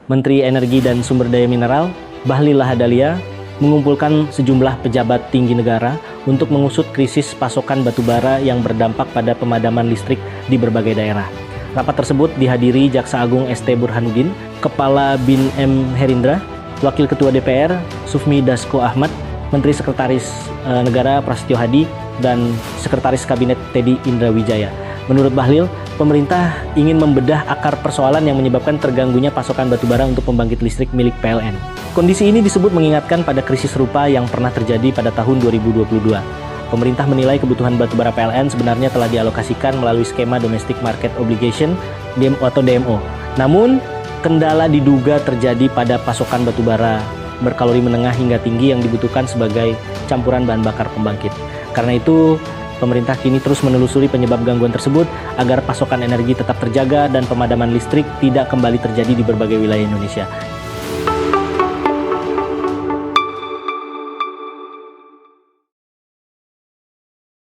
Menteri Energi dan Sumber Daya Mineral, Bahlil Lahadalia, mengumpulkan sejumlah pejabat tinggi negara untuk mengusut krisis pasokan batubara yang berdampak pada pemadaman listrik di berbagai daerah. Rapat tersebut dihadiri Jaksa Agung ST Burhanuddin, Kepala BIN M. Herindra, Wakil Ketua DPR Sufmi Dasko Ahmad, Menteri Sekretaris Negara Prasetyo Hadi, dan Sekretaris Kabinet Teddy Indrawijaya. Menurut Bahlil, pemerintah ingin membedah akar persoalan yang menyebabkan terganggunya pasokan batubara untuk pembangkit listrik milik PLN. Kondisi ini disebut mengingatkan pada krisis serupa yang pernah terjadi pada tahun 2022. Pemerintah menilai kebutuhan batubara PLN sebenarnya telah dialokasikan melalui skema Domestic Market Obligation atau DMO. Namun, kendala diduga terjadi pada pasokan batubara berkalori menengah hingga tinggi yang dibutuhkan sebagai campuran bahan bakar pembangkit. Karena itu, pemerintah kini terus menelusuri penyebab gangguan tersebut agar pasokan energi tetap terjaga dan pemadaman listrik tidak kembali terjadi di berbagai wilayah Indonesia.